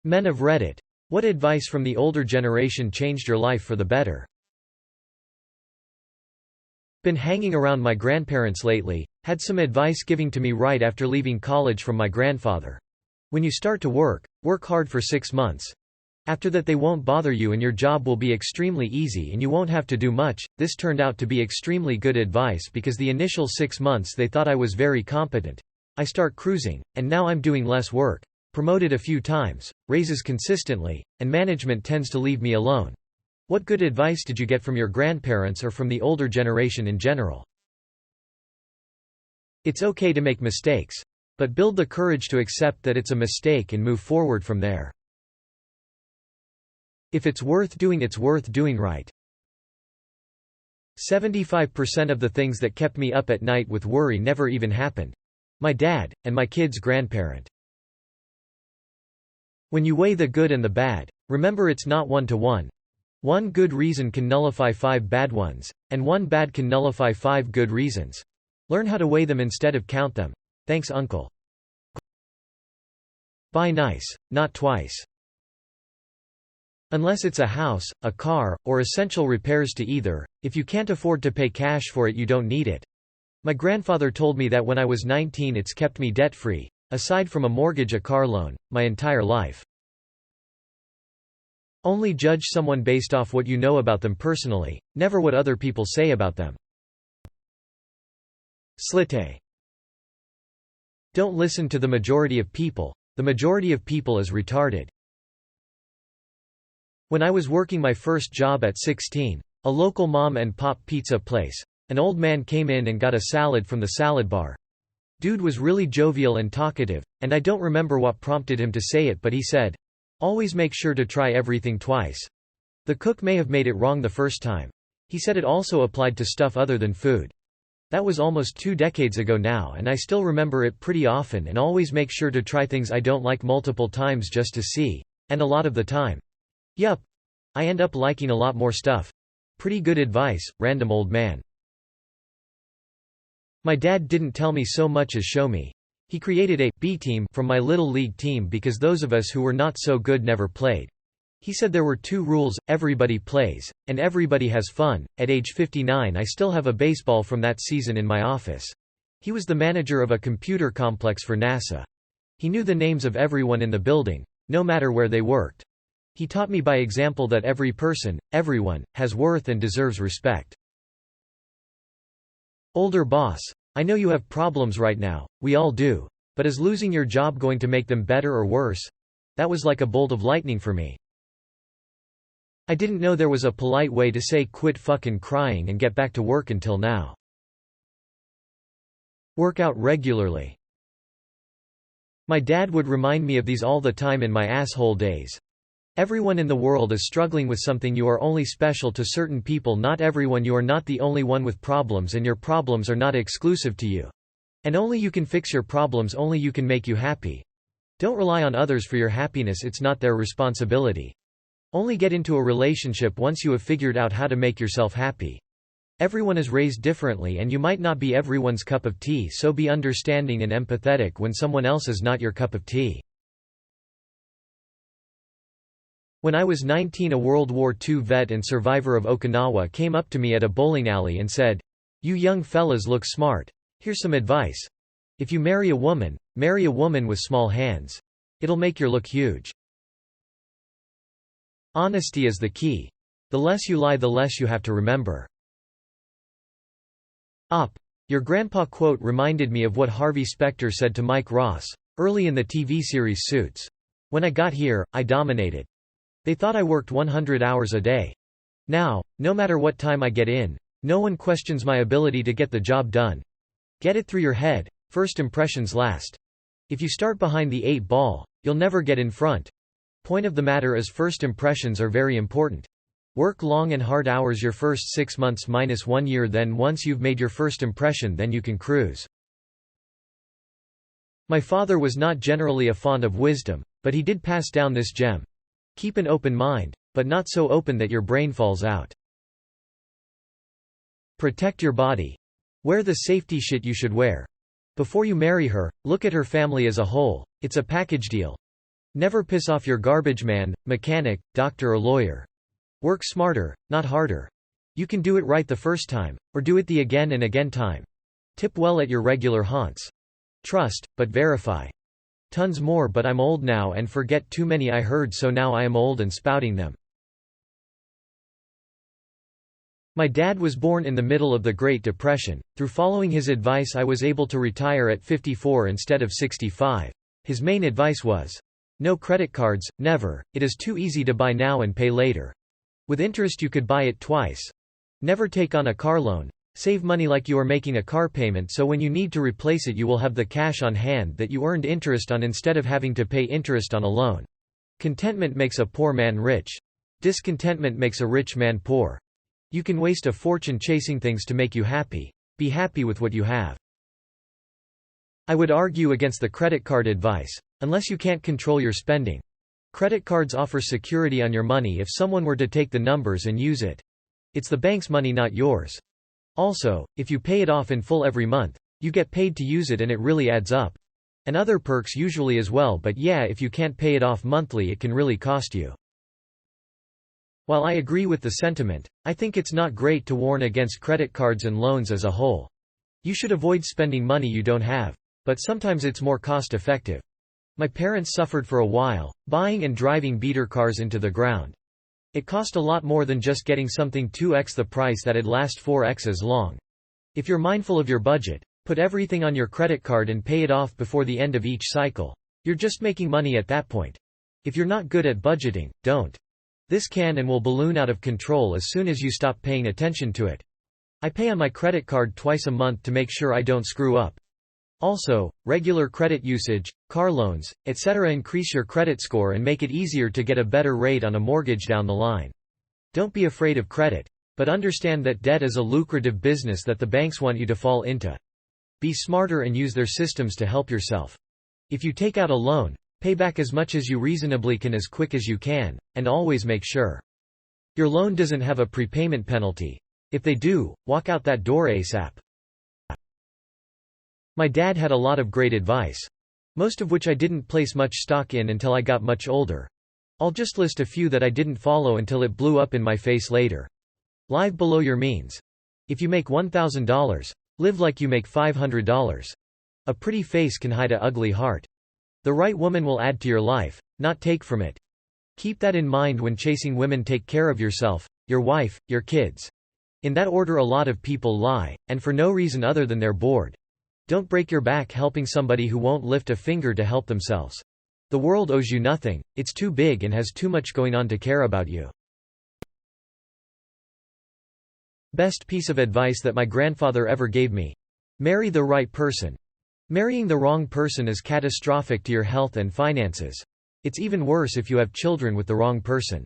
Men of Reddit. What advice from the older generation changed your life for the better? Been hanging around my grandparents lately, had some advice giving to me right after leaving college from my grandfather. When you start to work hard for 6 months. After that they won't bother you and your job will be extremely easy and you won't have to do much. This turned out to be extremely good advice because the initial 6 months they thought I was very competent. I start cruising, and now I'm doing less work, promoted a few times, raises consistently, and management tends to leave me alone. What good advice did you get from your grandparents or from the older generation in general? It's okay to make mistakes. But build the courage to accept that it's a mistake and move forward from there. If it's worth doing right. 75% of the things that kept me up at night with worry never even happened. My dad, and my kid's grandparent. When you weigh the good and the bad, remember it's not 1-to-1. One good reason can nullify 5 bad ones, and one bad can nullify 5 good reasons. Learn how to weigh them instead of count them. Thanks, Uncle. Buy nice, not twice. Unless it's a house, a car, or essential repairs to either, if you can't afford to pay cash for it you don't need it. My grandfather told me that when I was 19 it's kept me debt-free, aside from a mortgage, a car loan, my entire life. Only judge someone based off what you know about them personally, never what other people say about them. Slite. Don't listen to the majority of people. The majority of people is retarded. When I was working my first job at 16, a local mom and pop pizza place, an old man came in and got a salad from the salad bar. Dude was really jovial and talkative, and I don't remember what prompted him to say it, but he said, "Always make sure to try everything twice." The cook may have made it wrong the first time. He said it also applied to stuff other than food. That was almost 2 decades ago now, and I still remember it pretty often. And always make sure to try things I don't like multiple times just to see. And a lot of the time, yup, I end up liking a lot more stuff. Pretty good advice, random old man. My dad didn't tell me so much as show me. He created a B team from my little league team because those of us who were not so good never played. He said there were 2 rules: everybody plays, and everybody has fun. At age 59 I still have a baseball from that season in my office. He was the manager of a computer complex for NASA. He knew the names of everyone in the building, no matter where they worked. He taught me by example that every person, everyone, has worth and deserves respect. Older boss. I know you have problems right now, we all do. But is losing your job going to make them better or worse? That was like a bolt of lightning for me. I didn't know there was a polite way to say quit fucking crying and get back to work until now. Work out regularly. My dad would remind me of these all the time in my asshole days. Everyone in the world is struggling with something. You are only special to certain people, not everyone. You are not the only one with problems, and your problems are not exclusive to you. And only you can fix your problems, only you can make you happy. Don't rely on others for your happiness, it's not their responsibility. Only get into a relationship once you have figured out how to make yourself happy. Everyone is raised differently and you might not be everyone's cup of tea, so be understanding and empathetic when someone else is not your cup of tea. When I was 19, a World War II vet and survivor of Okinawa came up to me at a bowling alley and said, "You young fellas look smart. Here's some advice. If you marry a woman with small hands. It'll make your look huge." Honesty is the key. The less you lie, the less you have to remember. Your grandpa quote reminded me of what Harvey Specter said to Mike Ross, early in the TV series Suits. "When I got here, I dominated. They thought I worked 100 hours a day. Now, no matter what time I get in, no one questions my ability to get the job done. Get it through your head, first impressions last. If you start behind the 8 ball, you'll never get in front. Point of the matter is first impressions are very important. Work long and hard hours your first 6 months minus 1 year, then once you've made your first impression, then you can cruise." My father was not generally a font of wisdom, but he did pass down this gem. Keep an open mind, but not so open that your brain falls out. Protect your body. Wear the safety shit you should wear. Before you marry her, look at her family as a whole. It's a package deal. Never piss off your garbage man, mechanic, doctor or lawyer. Work smarter, not harder. You can do it right the first time, or do it the again and again time. Tip well at your regular haunts. Trust, but verify. Tons more, but I'm old now and forget too many I heard, so now I am old and spouting them. My dad was born in the middle of the Great Depression. Through following his advice I was able to retire at 54 instead of 65. His main advice was, no credit cards, never, it is too easy to buy now and pay later. With interest you could buy it twice. Never take on a car loan. Save money like you are making a car payment, so when you need to replace it you will have the cash on hand that you earned interest on instead of having to pay interest on a loan. Contentment makes a poor man rich. Discontentment makes a rich man poor. You can waste a fortune chasing things to make you happy. Be happy with what you have. I would argue against the credit card advice. Unless you can't control your spending. Credit cards offer security on your money if someone were to take the numbers and use it. It's the bank's money, not yours. Also, if you pay it off in full every month, you get paid to use it and it really adds up. And other perks usually as well, but yeah, if you can't pay it off monthly it can really cost you. While I agree with the sentiment, I think it's not great to warn against credit cards and loans as a whole. You should avoid spending money you don't have. But sometimes it's more cost-effective. My parents suffered for a while, buying and driving beater cars into the ground. It cost a lot more than just getting something 2x the price that'd last 4x as long. If you're mindful of your budget, put everything on your credit card and pay it off before the end of each cycle. You're just making money at that point. If you're not good at budgeting, don't. This can and will balloon out of control as soon as you stop paying attention to it. I pay on my credit card twice a month to make sure I don't screw up. Also, regular credit usage, car loans, etc. increase your credit score and make it easier to get a better rate on a mortgage down the line. Don't be afraid of credit, but understand that debt is a lucrative business that the banks want you to fall into. Be smarter and use their systems to help yourself. If you take out a loan, pay back as much as you reasonably can as quick as you can, and always make sure your loan doesn't have a prepayment penalty. If they do, walk out that door ASAP. My dad had a lot of great advice. Most of which I didn't place much stock in until I got much older. I'll just list a few that I didn't follow until it blew up in my face later. Live below your means. If you make $1,000, live like you make $500. A pretty face can hide an ugly heart. The right woman will add to your life, not take from it. Keep that in mind when chasing women. Take care of yourself, your wife, your kids. In that order. A lot of people lie, and for no reason other than they're bored. Don't break your back helping somebody who won't lift a finger to help themselves. The world owes you nothing, it's too big and has too much going on to care about you. Best piece of advice that my grandfather ever gave me. Marry the right person. Marrying the wrong person is catastrophic to your health and finances. It's even worse if you have children with the wrong person.